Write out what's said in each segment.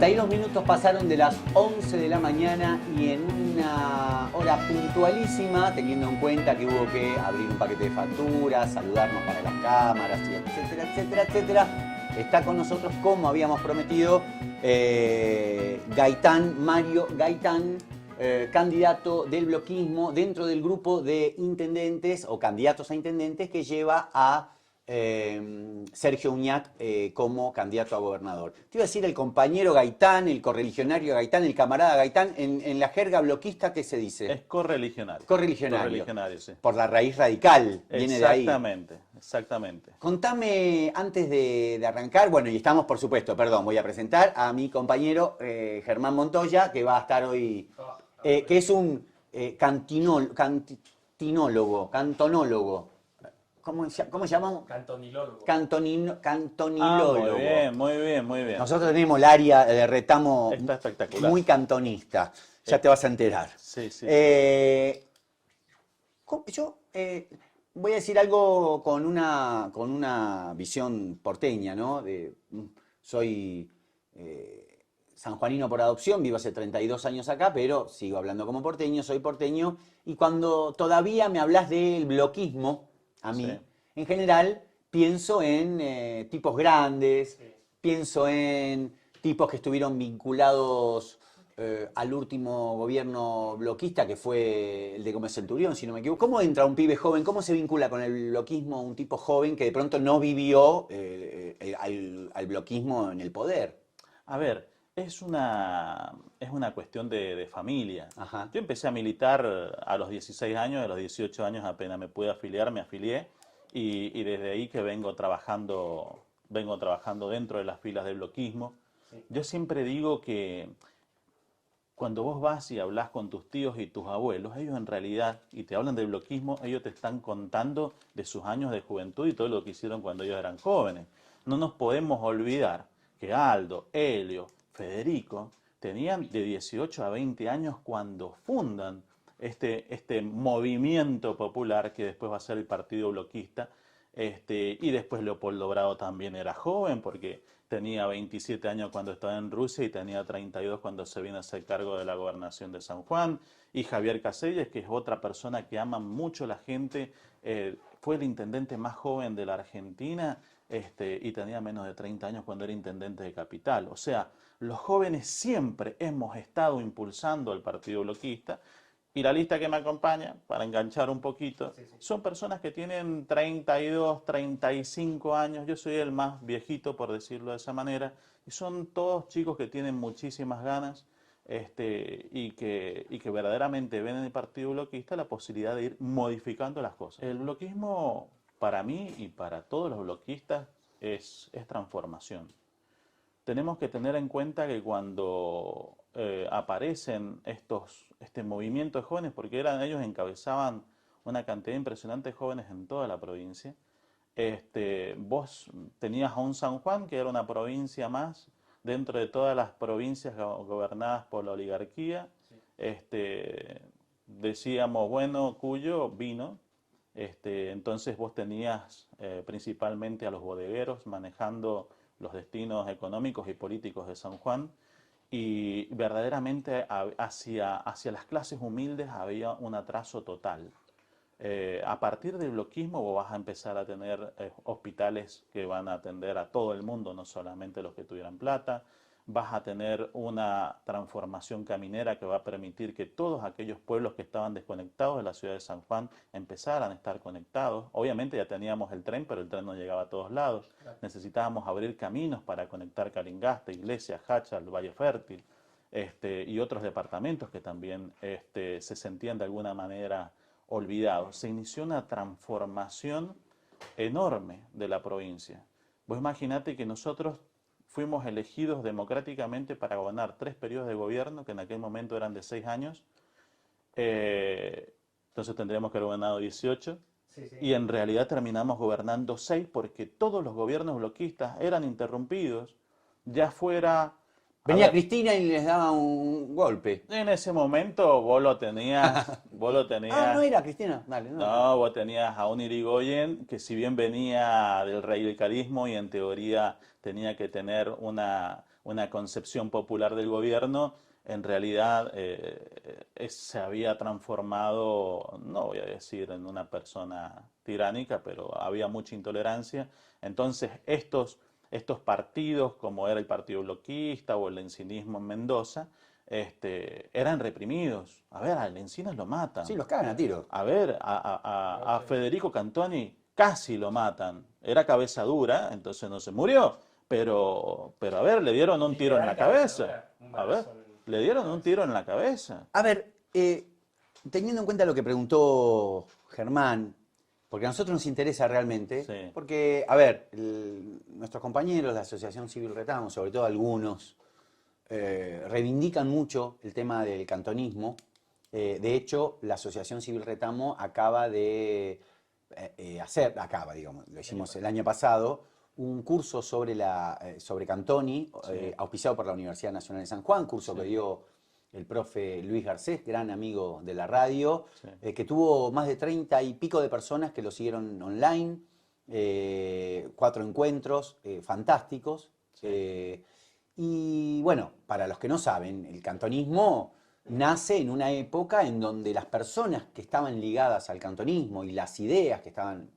42 minutos pasaron de las 11 de la mañana y en una hora puntualísima, teniendo en cuenta que hubo que abrir un paquete de facturas, saludarnos para las cámaras, y etcétera, etcétera, etcétera, está con nosotros, como habíamos prometido, Mario Gaitán, candidato del bloquismo dentro del grupo de intendentes o candidatos a intendentes que lleva a Sergio Uñac como candidato a gobernador. Te iba a decir el compañero Gaitán, el correligionario Gaitán, el camarada Gaitán, en la jerga bloquista, ¿qué se dice? Es correligionario. Correligionario. Correligionario, sí. Por la raíz radical, viene de ahí. Exactamente, exactamente. Contame, antes de arrancar, bueno, y estamos, por supuesto, perdón, voy a presentar a mi compañero Germán Montoya, que va a estar hoy, que es un cantonólogo. ¿Cómo llamamos? Cantonilólogo. Cantonilólogo. Muy bien, muy bien, muy bien. Nosotros tenemos el área de retamo Está espectacular. muy cantonista. Ya te vas a enterar. Sí, sí. Yo voy a decir algo con una visión porteña, ¿no? Soy sanjuanino por adopción, vivo hace 32 años acá, pero sigo hablando como porteño, soy porteño. Y cuando todavía me hablas del bloquismo, a mí, Sí. en general, pienso en tipos grandes, pienso en tipos que estuvieron vinculados al último gobierno bloquista, que fue el de Gómez Centurión, si no me equivoco. ¿Cómo entra un pibe joven? ¿Cómo se vincula con el bloquismo un tipo joven que de pronto no vivió al bloquismo en el poder? A ver, es una cuestión de familia. Ajá. Yo empecé a militar a los 16 años, a los 18 años apenas me pude afiliar, me afilié y desde ahí que vengo trabajando dentro de las filas del bloquismo. Sí. Yo siempre digo que cuando vos vas y hablas con tus tíos y tus abuelos, ellos en realidad, y te hablan del bloquismo, ellos te están contando de sus años de juventud y todo lo que hicieron cuando ellos eran jóvenes. No nos podemos olvidar que Aldo, Helio, Federico tenían de 18 a 20 años cuando fundan este movimiento popular que después va a ser el Partido Bloquista. Y después Leopoldo Bravo también era joven porque tenía 27 años cuando estaba en Rusia y tenía 32 cuando se vino a hacer cargo de la gobernación de San Juan. Y Javier Caselles, que es otra persona que ama mucho la gente, fue el intendente más joven de la Argentina y tenía menos de 30 años cuando era intendente de Capital. O sea, los jóvenes siempre hemos estado impulsando al Partido Bloquista. Y la lista que me acompaña, para enganchar un poquito, son personas que tienen 32, 35 años. Yo soy el más viejito, por decirlo de esa manera. Y son todos chicos que tienen muchísimas ganas y que verdaderamente ven en el Partido Bloquista la posibilidad de ir modificando las cosas. El bloquismo, para mí y para todos los bloquistas, es transformación. Tenemos que tener en cuenta que cuando aparecen este movimiento de jóvenes, porque ellos encabezaban una cantidad impresionante de jóvenes en toda la provincia, vos tenías a un San Juan, que era una provincia más, dentro de todas las provincias gobernadas por la oligarquía. Decíamos, bueno, Cuyo vino, entonces vos tenías principalmente a los bodegueros manejando los destinos económicos y políticos de San Juan, y verdaderamente hacia las clases humildes había un atraso total. A partir del bloquismo vos vas a empezar a tener hospitales que van a atender a todo el mundo, no solamente los que tuvieran plata. Vas a tener una transformación caminera que va a permitir que todos aquellos pueblos que estaban desconectados de la ciudad de San Juan empezaran a estar conectados. Obviamente ya teníamos el tren, pero el tren no llegaba a todos lados. Necesitábamos abrir caminos para conectar Calingasta, Iglesias, Háchal, Valle Fértil y otros departamentos que también se sentían de alguna manera olvidados. Se inició una transformación enorme de la provincia. Vos imaginate que nosotros fuimos elegidos democráticamente para gobernar 3 periodos de gobierno, que en aquel momento eran de 6 años. Entonces tendríamos que haber gobernado 18. Sí. Y en realidad terminamos gobernando 6 porque todos los gobiernos bloquistas eran interrumpidos, ya fuera Venía Cristina y les daba un golpe. En ese momento vos lo tenías, Ah, no era Cristina. Dale, no. no, vos tenías a un Irigoyen que si bien venía del radicalismo y en teoría tenía que tener una concepción popular del gobierno, en realidad se había transformado, no voy a decir en una persona tiránica, pero había mucha intolerancia. Entonces estos partidos, como era el Partido Bloquista o el Encinismo en Mendoza, eran reprimidos. A ver, a Encinas lo matan. Sí, los cagan a tiro. A ver, a Federico Cantoni casi lo matan. Era cabeza dura, entonces no se murió. Pero a ver, le dieron un tiro en la cabeza. A ver, le dieron un tiro en la cabeza. A ver, teniendo en cuenta lo que preguntó Germán, porque a nosotros nos interesa realmente, Sí. porque, a ver, nuestros compañeros de la Asociación Civil Retamo, sobre todo algunos, reivindican mucho el tema del cantonismo. De hecho, la Asociación Civil Retamo acaba de digamos, lo hicimos el año pasado, un curso sobre Cantoni, auspiciado por la Universidad Nacional de San Juan, curso que dio el profe Luis Garcés, gran amigo de la radio, que tuvo más de 30 y pico de personas que lo siguieron online, 4 encuentros fantásticos. Y bueno, para los que no saben, el cantonismo nace en una época en donde las personas que estaban ligadas al cantonismo y las ideas que estaban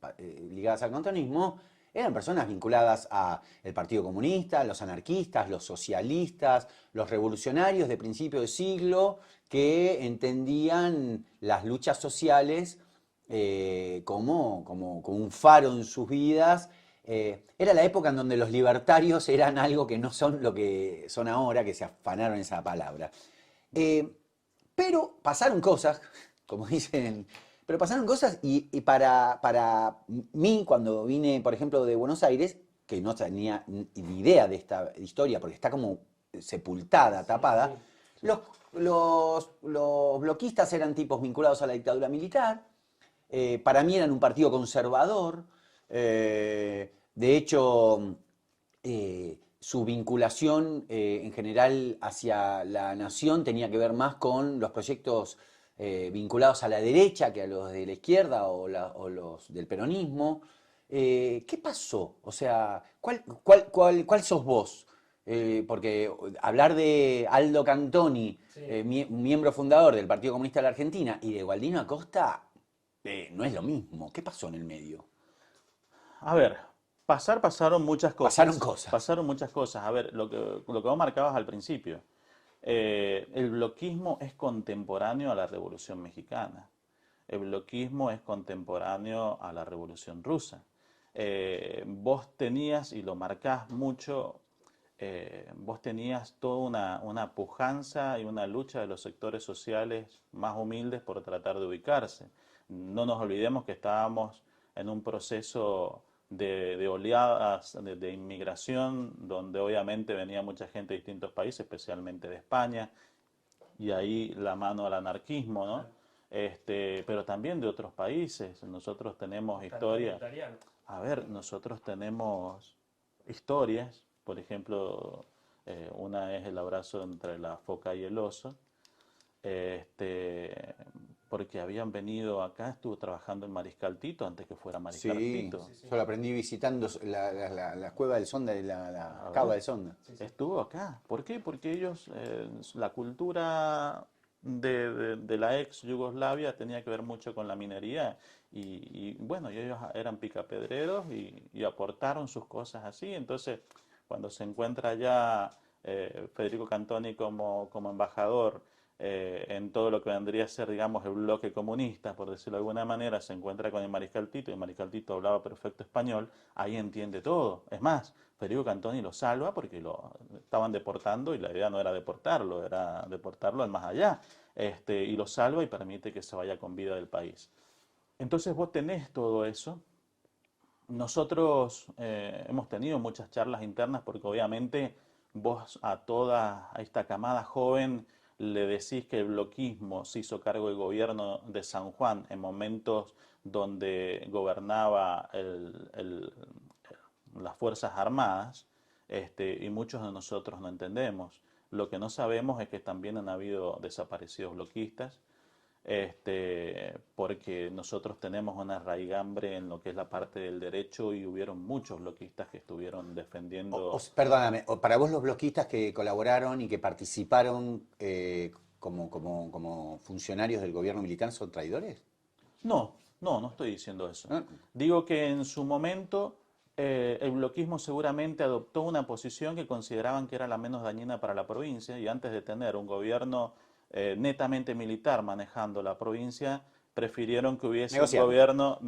ligadas al cantonismo eran personas vinculadas al Partido Comunista, los anarquistas, los socialistas, los revolucionarios de principio de siglo que entendían las luchas sociales como un faro en sus vidas. Era la época en donde los libertarios eran algo que no son lo que son ahora, que se afanaron esa palabra. Pero pasaron cosas, como dicen, pero pasaron cosas y para mí, cuando vine, por ejemplo, de Buenos Aires, que no tenía ni idea de esta historia, porque está como sepultada, tapada, los bloquistas eran tipos vinculados a la dictadura militar, para mí eran un partido conservador, de hecho, su vinculación en general hacia la nación tenía que ver más con los proyectos vinculados a la derecha que a los de la izquierda o los del peronismo. ¿Qué pasó? O sea, ¿cuál sos vos? Porque hablar de Aldo Cantoni, miembro fundador del Partido Comunista de la Argentina, y de Gualdino Acosta, no es lo mismo. ¿Qué pasó en el medio? A ver, pasaron muchas cosas. Pasaron cosas. Pasaron muchas cosas. A ver, lo que vos marcabas al principio. El bloquismo es contemporáneo a la Revolución Mexicana. El bloquismo es contemporáneo a la Revolución Rusa. Vos tenías, y lo marcás mucho, vos tenías toda una pujanza y una lucha de los sectores sociales más humildes por tratar de ubicarse. No nos olvidemos que estábamos en un proceso de oleadas de inmigración, donde obviamente venía mucha gente de distintos países, especialmente de España, y ahí la mano al anarquismo, ¿no? Pero también de otros países. Nosotros tenemos historia. A ver, nosotros tenemos historias, por ejemplo, una es el abrazo entre la foca y el oso, porque habían venido acá, estuvo trabajando en Mariscal Tito antes que fuera Mariscal Tito. Yo lo aprendí visitando la cueva del Sonda y la cava del Sonda. Estuvo acá. ¿Por qué? Porque ellos, la cultura de la ex Yugoslavia tenía que ver mucho con la minería y bueno, y ellos eran picapedreros y aportaron sus cosas así. Entonces, cuando se encuentra ya Federico Cantoni como embajador en todo lo que vendría a ser, digamos, el bloque comunista, por decirlo de alguna manera, se encuentra con el Mariscal Tito, y el Mariscal Tito hablaba perfecto español, ahí entiende todo. Es más, Federico Cantoni lo salva porque lo estaban deportando y la idea no era deportarlo, era deportarlo al más allá. Y lo salva y permite que se vaya con vida del país. Entonces vos tenés todo eso. Nosotros hemos tenido muchas charlas internas porque obviamente vos a toda esta camada joven le decís que el bloquismo se hizo cargo del gobierno de San Juan en momentos donde gobernaba las Fuerzas Armadas, y muchos de nosotros no entendemos. Lo que no sabemos es que también han habido desaparecidos bloquistas, porque nosotros tenemos una raigambre en lo que es la parte del derecho y hubieron muchos bloquistas que estuvieron defendiendo... Perdóname, para vos los bloquistas que colaboraron y que participaron como funcionarios del gobierno militar son traidores? No, no estoy diciendo eso. ¿No? Digo que en su momento el bloquismo seguramente adoptó una posición que consideraban que era la menos dañina para la provincia y antes de tener un gobierno netamente militar manejando la provincia, prefirieron que hubiese un gobierno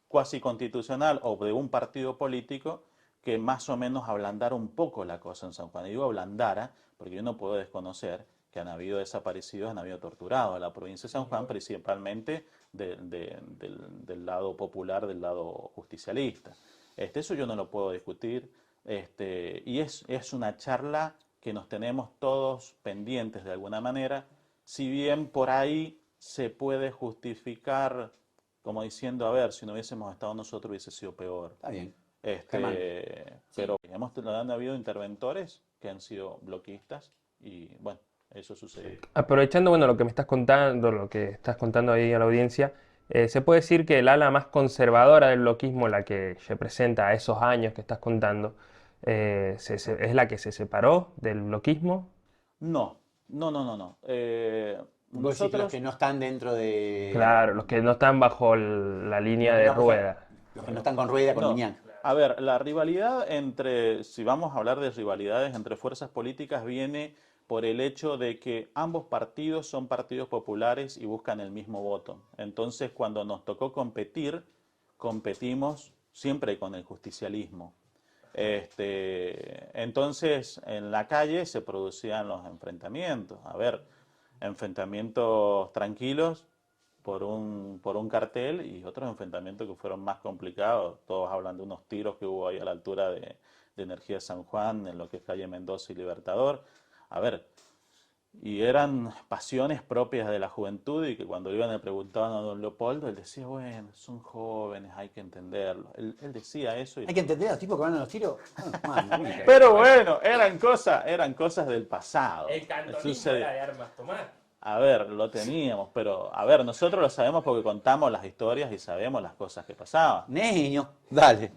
cuasi constitucional o de un partido político que más o menos ablandara un poco la cosa en San Juan. Y digo ablandara porque yo no puedo desconocer que han habido desaparecidos, han habido torturados en la provincia de San Juan, principalmente del lado popular, del lado justicialista. Eso yo no lo puedo discutir, y es una charla que nos tenemos todos pendientes de alguna manera, si bien por ahí se puede justificar como diciendo, a ver, si no hubiésemos estado nosotros hubiese sido peor. Está bien. Pero han habido interventores que han sido bloquistas y bueno, eso sucedió. Aprovechando, bueno, lo que me estás contando, lo que estás contando ahí a la audiencia, ¿se puede decir que el ala más conservadora del bloquismo, la que se presenta a esos años que estás contando, es la que se separó del bloquismo? No. Vos decís que los que no están dentro de... Claro, los que no están bajo la línea de Rueda. Los que no están con Rueda, con Uñac. A ver, la rivalidad si vamos a hablar de rivalidades entre fuerzas políticas, viene por el hecho de que ambos partidos son partidos populares y buscan el mismo voto. Entonces, cuando nos tocó competir, competimos siempre con el justicialismo. Entonces, en la calle se producían los enfrentamientos. A ver, enfrentamientos tranquilos por un cartel y otros enfrentamientos que fueron más complicados. Todos hablan de unos tiros que hubo ahí a la altura de Energía San Juan, en lo que es calle Mendoza y Libertador. A ver, y eran pasiones propias de la juventud y que cuando iban y le preguntaban a don Leopoldo, él decía, bueno, son jóvenes, hay que entenderlo. Él decía eso. Hay que entender a los tipos que van a los tiros. Pero bueno, eran cosas del pasado. El cantonismo era de armas tomar. A ver, lo teníamos, pero a ver, nosotros lo sabemos porque contamos las historias y sabemos las cosas que pasaban. Niño, dale.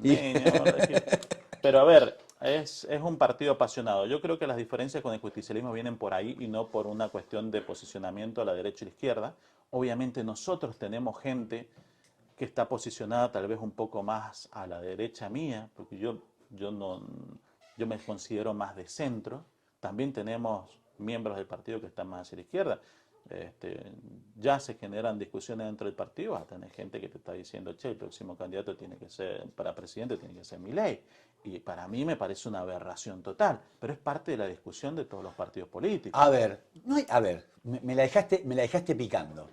Pero a ver, es un partido apasionado. Yo creo que las diferencias con el justicialismo vienen por ahí y no por una cuestión de posicionamiento a la derecha y a la izquierda. Obviamente nosotros tenemos gente que está posicionada tal vez un poco más a la derecha mía, porque yo me considero más de centro. También tenemos miembros del partido que están más hacia la izquierda. Ya se generan discusiones dentro del partido, vas a tener gente que te está diciendo, che, el próximo candidato tiene que ser, para presidente tiene que ser Milei. Y para mí me parece una aberración total, pero es parte de la discusión de todos los partidos políticos. A ver, me la dejaste picando.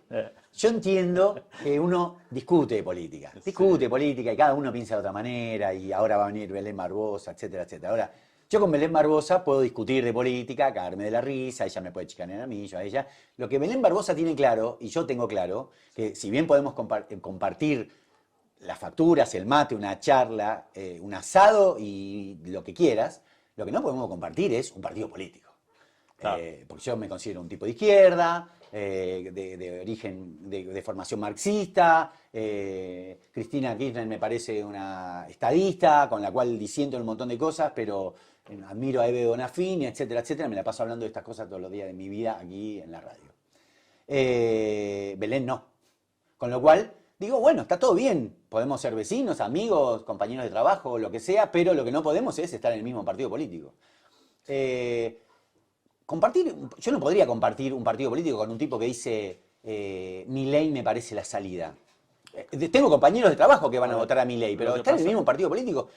Yo entiendo que uno discute política y cada uno piensa de otra manera y ahora va a venir Belén Barbosa, etcétera, etcétera. Ahora, yo con Belén Barbosa puedo discutir de política, cagarme de la risa, ella me puede chicanear a mí, yo a ella. Lo que Belén Barbosa tiene claro, y yo tengo claro, que si bien podemos compartir las facturas, el mate, una charla, un asado y lo que quieras, lo que no podemos compartir es un partido político. Claro. Porque yo me considero un tipo de izquierda, de origen, de formación marxista. Cristina Kirchner me parece una estadista, con la cual disiento un montón de cosas, pero admiro a Eve Bonafini, etcétera, etcétera. Me la paso hablando de estas cosas todos los días de mi vida aquí en la radio. Belén no. Con lo cual, digo, bueno, está todo bien. Podemos ser vecinos, amigos, compañeros de trabajo, lo que sea, pero lo que no podemos es estar en el mismo partido político. Yo no podría compartir un partido político con un tipo que dice Milei me parece la salida. Tengo compañeros de trabajo que van a votar a Milei, pero estar en el mismo partido político,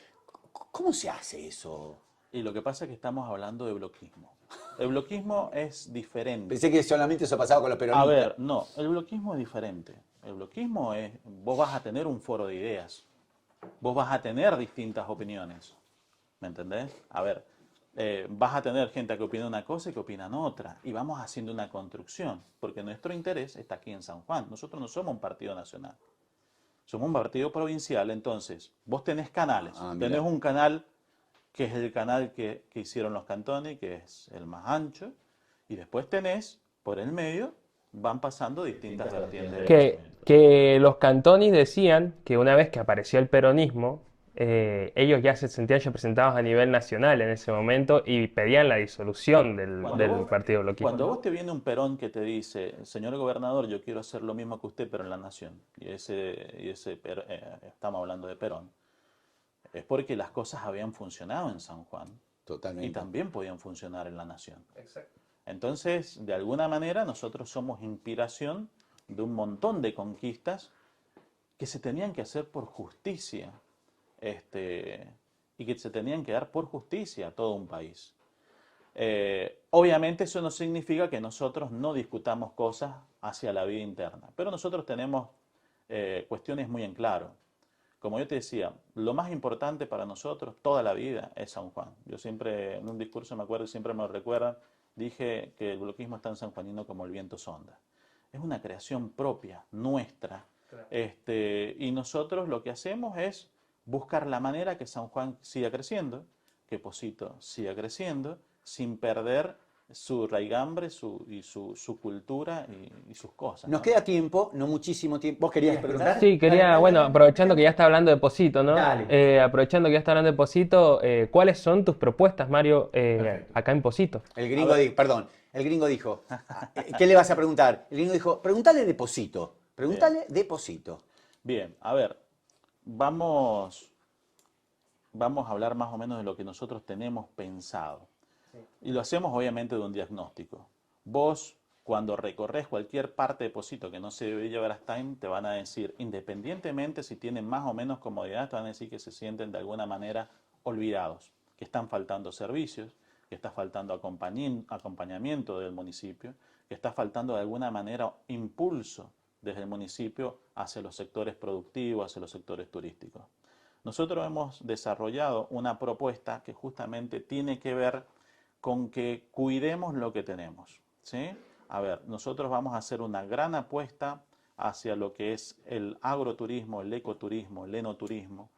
¿cómo se hace eso? Y lo que pasa es que estamos hablando de bloquismo. El bloquismo es diferente. Pensé que solamente eso pasaba con los peronistas. A ver, no, el bloquismo es diferente. El bloquismo es, vos vas a tener un foro de ideas. Vos vas a tener distintas opiniones. ¿Me entendés? A ver, vas a tener gente que opina una cosa y que opinan otra. Y vamos haciendo una construcción. Porque nuestro interés está aquí en San Juan. Nosotros no somos un partido nacional. Somos un partido provincial. Entonces, vos tenés canales. Tenés un canal que es el canal que hicieron los Cantoni, que es el más ancho, y después tenés, por el medio, van pasando distintas vertientes del pensamiento. Que los Cantoni decían que una vez que apareció el peronismo, ellos ya se sentían representados a nivel nacional en ese momento y pedían la disolución del partido bloquista. Cuando vos te viene un Perón que te dice, señor gobernador, yo quiero hacer lo mismo que usted, pero en la nación, estamos hablando de Perón, es porque las cosas habían funcionado en San Juan y Totalmente. también podían funcionar en la nación. Exacto. Entonces, de alguna manera, nosotros somos inspiración de un montón de conquistas que se tenían que hacer por justicia, y que se tenían que dar por justicia a todo un país. Obviamente eso no significa que nosotros no discutamos cosas hacia la vida interna, pero nosotros tenemos cuestiones muy en claro. Como yo te decía, lo más importante para nosotros toda la vida es San Juan. Yo siempre, en un discurso me acuerdo y siempre me lo recuerdan, dije que el bloquismo es tan sanjuanino como el viento sonda. Es una creación propia, nuestra. Claro. Y nosotros lo que hacemos es buscar la manera que San Juan siga creciendo, que Pocito siga creciendo, sin perder su raigambre y su cultura y sus cosas. Nos queda tiempo, no muchísimo tiempo. ¿Vos querías preguntar? Sí, quería, bueno, aprovechando que ya está hablando de Pocito, ¿no? Dale. Aprovechando que ya está hablando de Pocito, ¿cuáles son tus propuestas, Mario, acá en Pocito? El gringo dijo, perdón, el gringo dijo, ¿qué le vas a preguntar? El gringo dijo, preguntale de Pocito. Preguntale de Pocito. Bien, a ver, vamos a hablar más o menos de lo que nosotros tenemos pensado. Y lo hacemos obviamente de un diagnóstico. Vos, cuando recorres cualquier parte de Pocito que no se debe llevar hasta ahí, te van a decir, independientemente si tienen más o menos comodidad, te van a decir que se sienten de alguna manera olvidados, que están faltando servicios, que está faltando acompañamiento del municipio, que está faltando de alguna manera impulso desde el municipio hacia los sectores productivos, hacia los sectores turísticos. Nosotros hemos desarrollado una propuesta que justamente tiene que ver con que cuidemos lo que tenemos, ¿sí? A ver, nosotros vamos a hacer una gran apuesta hacia lo que es el agroturismo, el ecoturismo, el enoturismo,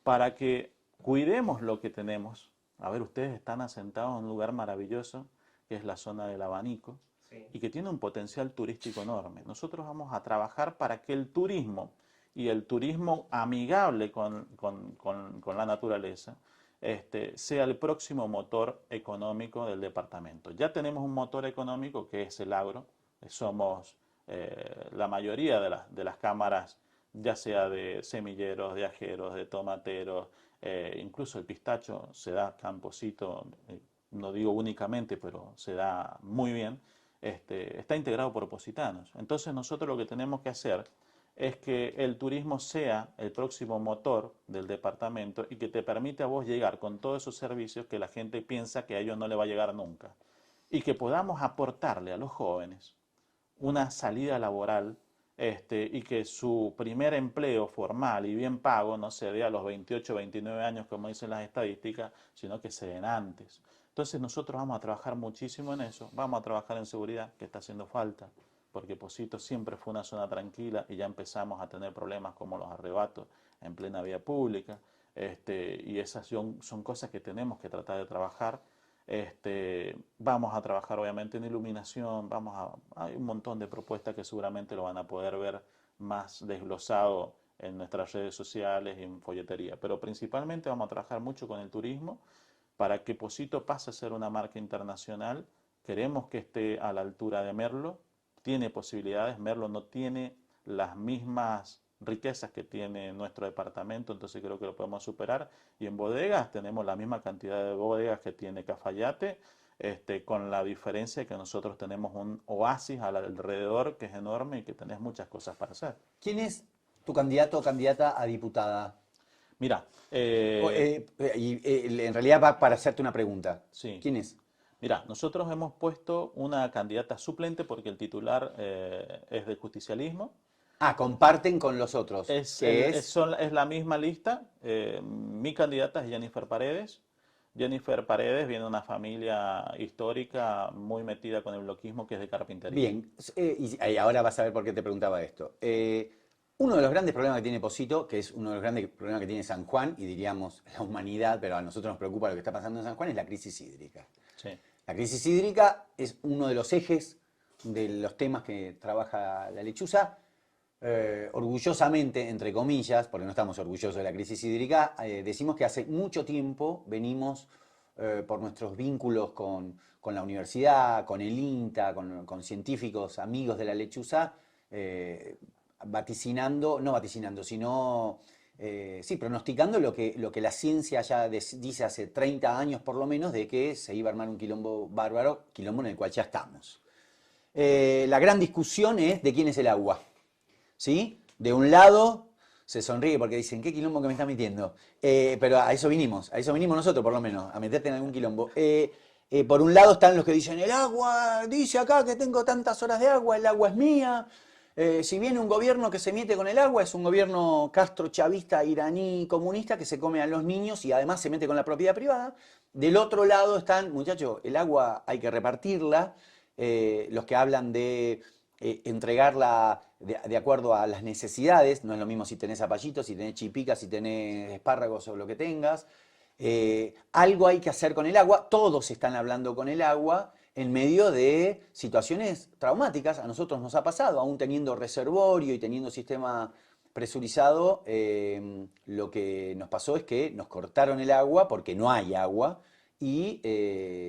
para que cuidemos lo que tenemos. A ver, ustedes están asentados en un lugar maravilloso, que es la zona del Abanico, Sí. y que tiene un potencial turístico enorme. Nosotros vamos a trabajar para que el turismo y el turismo amigable con la naturaleza sea el próximo motor económico del departamento. Ya tenemos un motor económico que es el agro. Somos la mayoría de las cámaras, ya sea de semilleros, de ajeros, de tomateros, incluso el pistacho se da acá en Pocito, no digo únicamente, pero se da muy bien. Está integrado por positanos. Entonces nosotros lo que tenemos que hacer es que el turismo sea el próximo motor del departamento y que te permite a vos llegar con todos esos servicios que la gente piensa que a ellos no le va a llegar nunca. Y que podamos aportarle a los jóvenes una salida laboral y que su primer empleo formal y bien pago no se dé a los 28, 29 años como dicen las estadísticas, sino que se den antes. Entonces nosotros vamos a trabajar muchísimo en eso, vamos a trabajar en seguridad, que está haciendo falta, porque Pocito siempre fue una zona tranquila y ya empezamos a tener problemas como los arrebatos en plena vía pública, y esas son cosas que tenemos que tratar de trabajar. Vamos a trabajar obviamente en iluminación, hay un montón de propuestas que seguramente lo van a poder ver más desglosado en nuestras redes sociales y en folletería, pero principalmente vamos a trabajar mucho con el turismo para que Pocito pase a ser una marca internacional. Queremos que esté a la altura de Merlo, tiene posibilidades, Merlo no tiene las mismas riquezas que tiene nuestro departamento, entonces creo que lo podemos superar. Y en bodegas tenemos la misma cantidad de bodegas que tiene Cafayate, con la diferencia que nosotros tenemos un oasis alrededor que es enorme y que tenés muchas cosas para hacer. ¿Quién es tu candidato o candidata a diputada? Mira, en realidad va para hacerte una pregunta. sí. ¿Quién es? Mira, nosotros hemos puesto una candidata suplente porque el titular es del justicialismo. Ah, comparten con los otros. Es la misma lista. Mi candidata es Jennifer Paredes. Jennifer Paredes viene de una familia histórica muy metida con el bloquismo, que es de carpintería. Bien, y ahora vas a ver por qué te preguntaba esto. Uno de los grandes problemas que tiene Pocito, que es uno de los grandes problemas que tiene San Juan, y diríamos la humanidad, pero a nosotros nos preocupa lo que está pasando en San Juan, es la crisis hídrica. Sí. La crisis hídrica es uno de los ejes de los temas que trabaja la lechuza. Orgullosamente, entre comillas, porque no estamos orgullosos de la crisis hídrica, decimos que hace mucho tiempo venimos, por nuestros vínculos con la universidad, con el INTA, con científicos amigos de la lechuza, pronosticando lo que la ciencia ya dice hace 30 años por lo menos, de que se iba a armar un quilombo bárbaro, quilombo en el cual ya estamos. La gran discusión es de quién es el agua. ¿Sí? De un lado se sonríe porque dicen, ¿qué quilombo que me está metiendo? Pero a eso vinimos nosotros por lo menos, a meterte en algún quilombo. Por un lado están los que dicen, el agua, dice acá que tengo tantas horas de agua, el agua es mía. Si viene un gobierno que se mete con el agua, es un gobierno castro-chavista, iraní, comunista, que se come a los niños y además se mete con la propiedad privada. Del otro lado están, muchachos, el agua hay que repartirla. Los que hablan de entregarla de acuerdo a las necesidades, no es lo mismo si tenés zapallitos, si tenés chipicas, si tenés espárragos o lo que tengas. Algo hay que hacer con el agua, todos están hablando con el agua en medio de situaciones traumáticas. A nosotros nos ha pasado, aún teniendo reservorio y teniendo sistema presurizado, lo que nos pasó es que nos cortaron el agua porque no hay agua y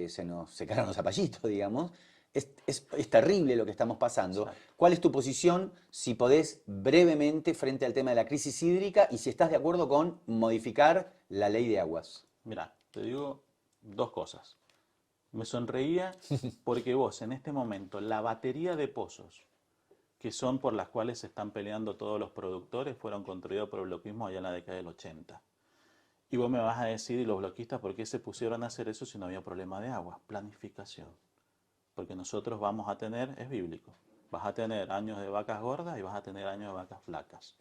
se nos secaron los zapallitos, digamos. Es terrible lo que estamos pasando. ¿Cuál es tu posición, si podés, brevemente, frente al tema de la crisis hídrica y si estás de acuerdo con modificar la ley de aguas? Mira, te digo dos cosas. Me sonreía porque vos, en este momento, la batería de pozos que son por las cuales se están peleando todos los productores fueron construidos por el bloquismo allá en la década del 80. Y vos me vas a decir, y los bloquistas, ¿por qué se pusieron a hacer eso si no había problema de agua? Planificación. Porque nosotros vamos a tener, es bíblico, vas a tener años de vacas gordas y vas a tener años de vacas flacas.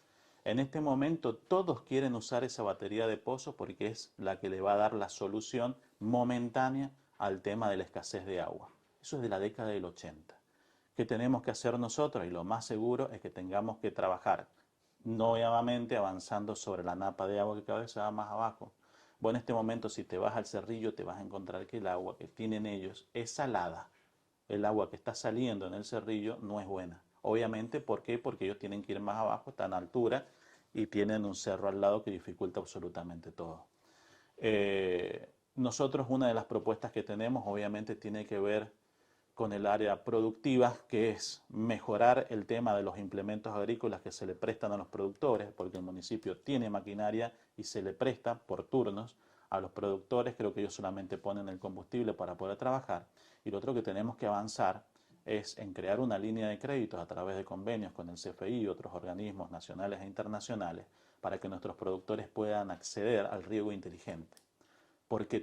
En este momento todos quieren usar esa batería de pozos porque es la que le va a dar la solución momentánea al tema de la escasez de agua. Eso es de la década del 80. ¿Qué tenemos que hacer nosotros? Y lo más seguro es que tengamos que trabajar nuevamente avanzando sobre la napa de agua que cada vez se va más abajo. Vos en este momento, si te vas al Cerrillo, te vas a encontrar que el agua que tienen ellos es salada. El agua que está saliendo en el Cerrillo no es buena. Obviamente, ¿por qué? Porque ellos tienen que ir más abajo, están a altura y tienen un cerro al lado que dificulta absolutamente todo. Nosotros, una de las propuestas que tenemos, obviamente, tiene que ver con el área productiva, que es mejorar el tema de los implementos agrícolas que se le prestan a los productores, porque el municipio tiene maquinaria y se le presta por turnos a los productores. Creo que ellos solamente ponen el combustible para poder trabajar. Y lo otro que tenemos que avanzar es en crear una línea de créditos a través de convenios con el CFI y otros organismos nacionales e internacionales para que nuestros productores puedan acceder al riego inteligente. Porque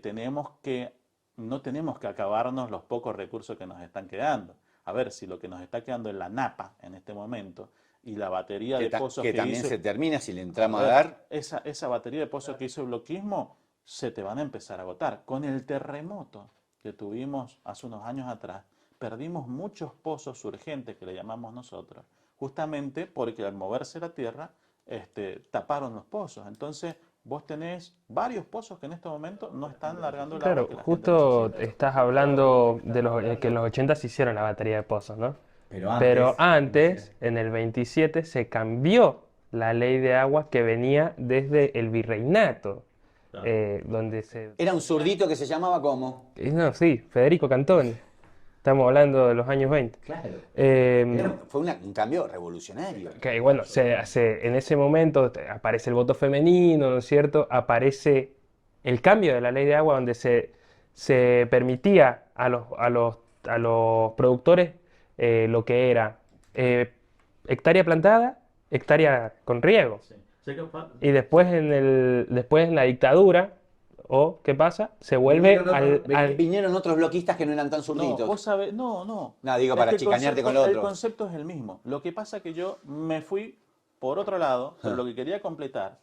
no tenemos que acabarnos los pocos recursos que nos están quedando. A ver, si lo que nos está quedando es la napa en este momento y la batería de pozos que también se termina si le entramos a dar. Esa batería de pozos que hizo el bloquismo se te van a empezar a agotar. Con el terremoto que tuvimos hace unos años atrás, perdimos muchos pozos urgentes, que le llamamos nosotros, justamente porque al moverse la tierra taparon los pozos. Entonces, vos tenés varios pozos que en este momento no están largando el agua. Claro, que la justo gente necesita. estás hablando de que en los 80 se hicieron la batería de pozos, ¿no? Pero Pero antes, en el 27, se cambió la ley de aguas que venía desde el virreinato, donde se... Era un zurdito que se llamaba ¿cómo? No, sí, Federico Cantoni. Estamos hablando de los años 20. Claro. Eh, Fue un cambio revolucionario. que bueno, en ese momento aparece el voto femenino, ¿no es cierto? Aparece el cambio de la ley de agua donde se permitía a los productores lo que era hectárea plantada, hectárea con riego. Sí. Sé que Y después después en la dictadura, ¿qué pasa? Se vuelve Vinieron otros bloquistas que no eran tan zurditos. No, vos sabés, no. No, digo Es para que el chicanearte con lo concepto- otro. El concepto es el mismo. Lo que pasa es que yo me fui por otro lado, pero lo que quería completar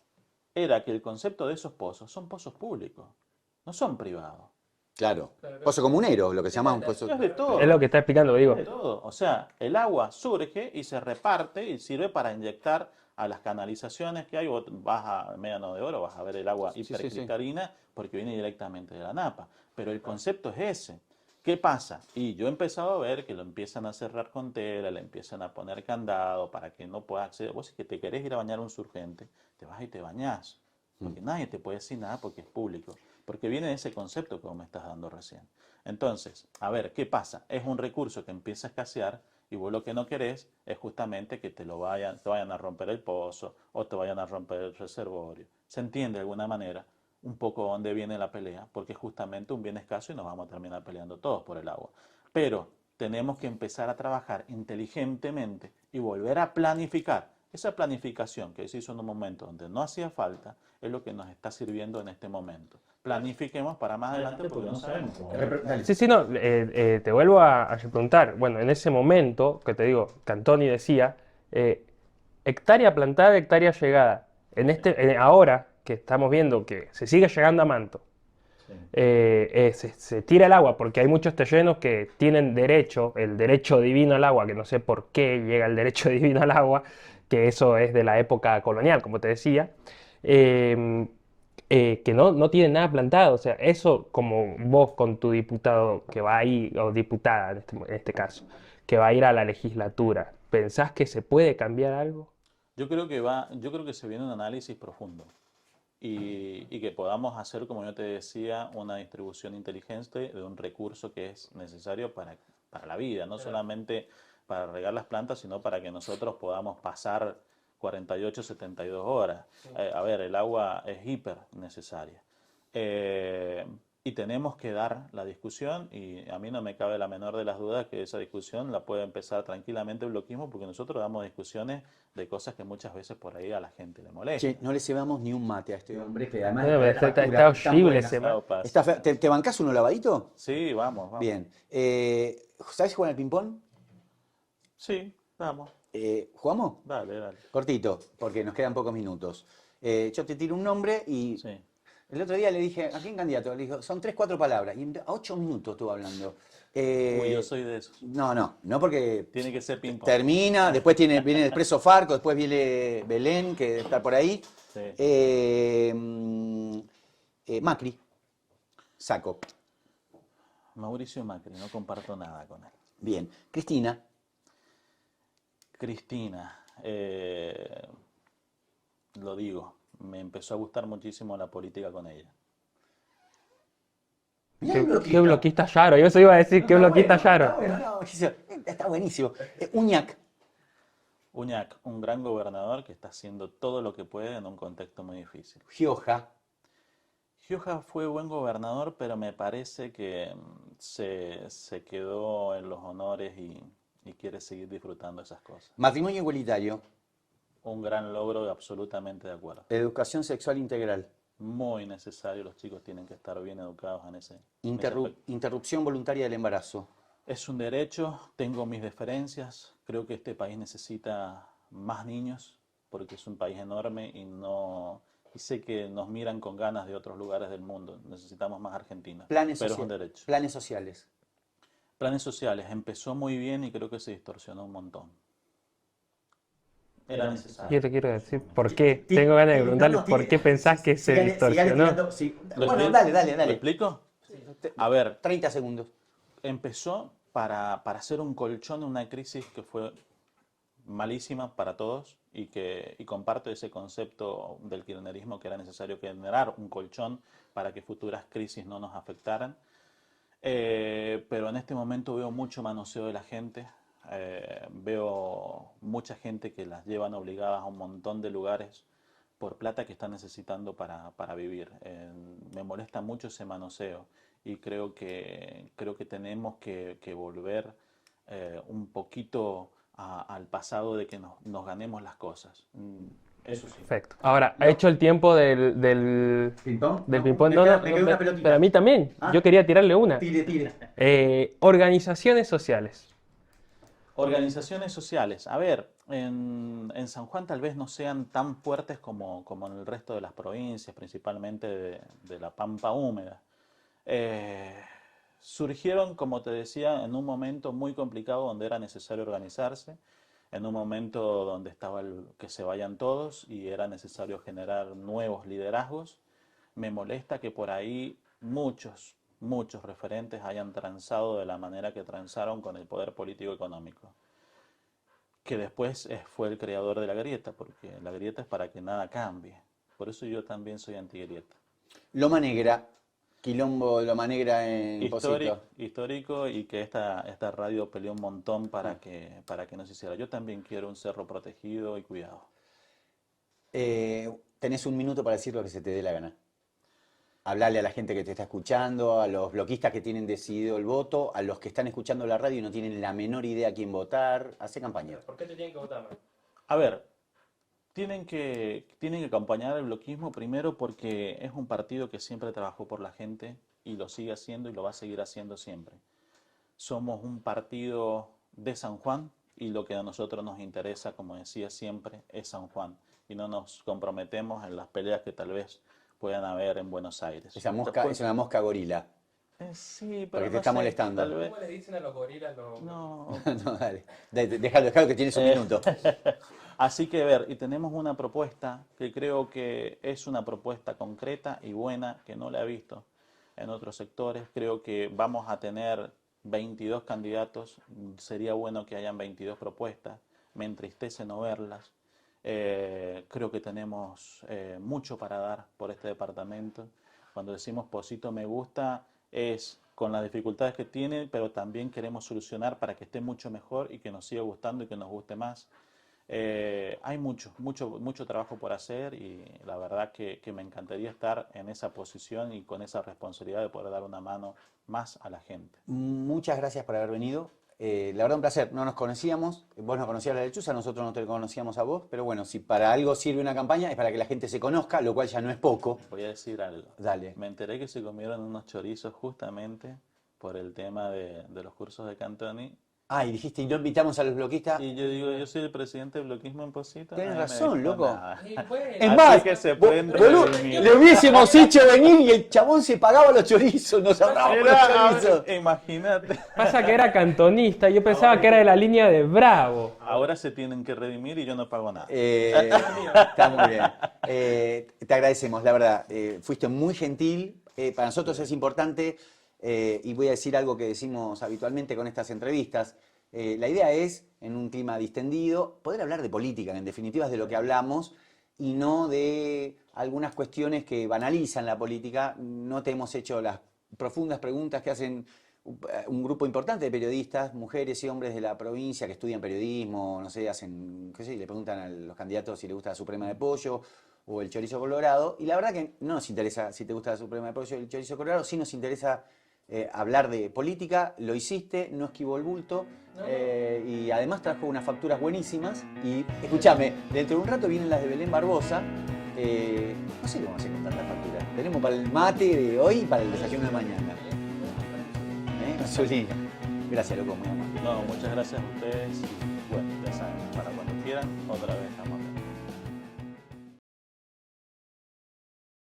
era que el concepto de esos pozos son pozos públicos, no son privados. Claro. Pozo comunero, lo que se llama un pozo. Es de todo. Es lo que está explicando, digo. Es de todo. O sea, el agua surge y se reparte y sirve para inyectar a las canalizaciones que hay, vos vas a Médano de Oro, vas a ver el agua Sí, sí, hipercristalina porque viene directamente de la napa. Pero el concepto es ese. ¿Qué pasa? Y yo he empezado a ver que lo empiezan a cerrar con tela, le empiezan a poner candado para que no puedas acceder. Vos si que te querés ir a bañar a un surgente, te vas y te bañás. Porque nadie te puede decir nada porque es público. Porque viene de ese concepto que vos me estás dando recién. Entonces, a ver, ¿qué pasa? Es un recurso que empieza a escasear y vos lo que no querés es justamente que te vayan a romper el pozo o te vayan a romper el reservorio. ¿Se entiende de alguna manera un poco dónde viene la pelea? Porque es justamente un bien escaso y nos vamos a terminar peleando todos por el agua. Pero tenemos que empezar a trabajar inteligentemente y volver a planificar. Esa planificación que se hizo en un momento donde no hacía falta es lo que nos está sirviendo en este momento. Planifiquemos para más adelante porque no sabemos cómo. Sí, sí, no, te vuelvo a preguntar. Bueno, en ese momento, que te digo, que Antoni decía, hectárea plantada, hectárea llegada. Ahora que estamos viendo que se sigue llegando a manto, se tira el agua porque hay muchos terrenos que tienen derecho, el derecho divino al agua, que no sé por qué llega el derecho divino al agua, que eso es de la época colonial, como te decía, que no tienen nada plantado. O sea, eso como vos con tu diputado que va ahí, o diputada en este caso, que va a ir a la legislatura, ¿pensás que se puede cambiar algo? Yo creo que se viene un análisis profundo y que podamos hacer, como yo te decía, una distribución inteligente de un recurso que es necesario para la vida, no solamente para regar las plantas, sino para que nosotros podamos pasar 48, 72 horas. A ver, el agua es hiper necesaria. Y tenemos que dar la discusión y a mí no me cabe la menor de las dudas que esa discusión la puede empezar tranquilamente el bloquismo porque nosotros damos discusiones de cosas que muchas veces por ahí a la gente le molesta. Che, no le cebamos ni un mate a este hombre que además Bueno, trae la está factura, horrible buena. ese No mate. pasa. ¿Te bancás uno lavadito? Sí, vamos, vamos. Bien. ¿Sabés jugar al ping-pong? Sí, vamos. ¿Jugamos? Dale, dale. Cortito, porque nos quedan pocos minutos. Yo te tiro un nombre y Sí. el otro día le dije, ¿a quién candidato? Le dijo, son 3, 4 palabras. Y a 8 minutos estuvo hablando. Uy, yo soy de esos. No porque Tiene que ser ping-pong. termina, después viene el Expreso Farco, después viene Belén, que debe estar por ahí. Sí. Macri, saco. Mauricio Macri, no comparto nada con él. Bien. Cristina, Cristina, lo digo, me empezó a gustar muchísimo la política con ella. Mirá el Qué bloquista Yaro, yo eso iba a decir, qué bloquista Yaro. Está bueno, no, está buenísimo. Uñac, Uñac, un gran gobernador que está haciendo todo lo que puede en un contexto muy difícil. Gioja, Gioja fue buen gobernador, pero me parece que se quedó en los honores y quiere seguir disfrutando esas cosas. matrimonio igualitario, Un gran logro, absolutamente de acuerdo. educación sexual integral, Muy necesario, los chicos tienen que estar bien educados en ese aspecto. interrupción voluntaria del embarazo. Es un derecho, tengo mis diferencias, creo que este país necesita más niños porque es un país enorme y sé que nos miran con ganas de otros lugares del mundo. Necesitamos más Argentina, Planes, pero es un derecho. planes sociales. Planes sociales, empezó muy bien y creo que se distorsionó un montón. Era necesario. Yo te quiero decir por qué. Tengo ganas de preguntarle por qué pensás que se distorsionó. Bueno, dale. ¿Lo explico? A ver, 30 segundos. empezó para hacer un colchón en una crisis que fue malísima para todos y comparto ese concepto del kirchnerismo que era necesario generar un colchón para que futuras crisis no nos afectaran. Pero en este momento veo mucho manoseo de la gente, veo mucha gente que las llevan obligadas a un montón de lugares por plata que están necesitando para vivir. Me molesta mucho ese manoseo y creo que tenemos que volver un poquito al pasado de que nos ganemos las cosas. Eso sí. Perfecto. Ahora, ha hecho el tiempo del ¿Ping-pong? ping-pong. Me quedó una pelotita. Pero a mí también. Ah. Yo quería tirarle una. Tire. Organizaciones sociales. Organizaciones sociales. A ver, en San Juan tal vez no sean tan fuertes como en el resto de las provincias, principalmente de la Pampa húmeda. Surgieron, como te decía, en un momento muy complicado donde era necesario organizarse. en un momento donde estaba que se vayan todos y era necesario generar nuevos liderazgos. Me molesta que por ahí muchos referentes hayan transado de la manera que transaron con el poder político económico, que después fue el creador de la grieta, porque la grieta es para que nada cambie. Por eso yo también soy antigrieta. Loma Negra, quilombo de Loma Negra en Pocito. Histórico, y que esta radio peleó un montón para que no se hiciera. Yo también quiero un cerro protegido y cuidado. Tenés un minuto para decir lo que se te dé la gana. Hablarle a la gente que te está escuchando, a los bloquistas que tienen decidido el voto, a los que están escuchando la radio y no tienen la menor idea a quién votar. Hace campaña. ¿Por qué te tienen que votar, man? A ver, tienen que acompañar el bloquismo primero porque es un partido que siempre trabajó por la gente y lo sigue haciendo y lo va a seguir haciendo siempre. Somos un partido de San Juan y lo que a nosotros nos interesa, como decía siempre, es San Juan. Y no nos comprometemos en las peleas que tal vez puedan haber en Buenos Aires. Esa mosca es una mosca gorila. Sí, pero Porque te no está sé, molestando. tal vez- ¿Cómo le dicen a los gorilas? No. No, dale. Déjalo que tienes un minuto. Así que ver, y tenemos una propuesta que creo que es una propuesta concreta y buena, que no la he visto en otros sectores. Creo que vamos a tener 22 candidatos, sería bueno que hayan 22 propuestas, me entristece no verlas. Creo que tenemos mucho para dar por este departamento. Cuando decimos Pocito me gusta, es con las dificultades que tiene, pero también queremos solucionar para que esté mucho mejor y que nos siga gustando y que nos guste más. Hay mucho trabajo por hacer y la verdad que me encantaría estar en esa posición y con esa responsabilidad de poder dar una mano más a la gente. Muchas gracias por haber venido. La verdad, un placer. No nos conocíamos, vos no conocías a la lechuza, nosotros no te conocíamos a vos, pero bueno, si para algo sirve una campaña es para que la gente se conozca, lo cual ya no es poco. Voy a decir algo. Dale. Me enteré que se comieron unos chorizos justamente por el tema de los cursos de Cantoni. Ah, y dijiste, y no invitamos a los bloquistas. Y yo digo, yo soy el presidente del bloquismo en Pocito. Tenés Nadie me razón, dijo loco. nada. Es Así más, que se pueden boludo, redimir. le hubiésemos hecho venir y el chabón se pagaba los chorizos, nos ahorramos los chorizos. Imagínate. Pasa que era cantonista, yo pensaba que era de la línea de Bravo. Ahora se tienen que redimir y yo no pago nada. Está muy bien. Te agradecemos, la verdad. Fuiste muy gentil. Para nosotros es importante, y voy a decir algo que decimos habitualmente con estas entrevistas. La idea es, en un clima distendido, poder hablar de política, en definitiva es de lo que hablamos, y no de algunas cuestiones que banalizan la política. No te hemos hecho las profundas preguntas que hacen un grupo importante de periodistas, mujeres y hombres de la provincia que estudian periodismo, no sé, hacen, qué sé, le preguntan a los candidatos si les gusta la suprema de pollo o el chorizo colorado, y la verdad que no nos interesa si te gusta la suprema de pollo o el chorizo colorado, sí nos interesa hablar de política. Lo hiciste, no esquivó el bulto, y además trajo unas facturas buenísimas. Y escúchame, dentro de un rato vienen las de Belén Barbosa. No sé qué vamos a hacer con tantas facturas. Tenemos para el mate de hoy y para el desayuno de mañana. Gasolina. Gracias, loco, muy amable. No, muchas gracias a ustedes y bueno, ya saben, para cuando quieran, otra vez.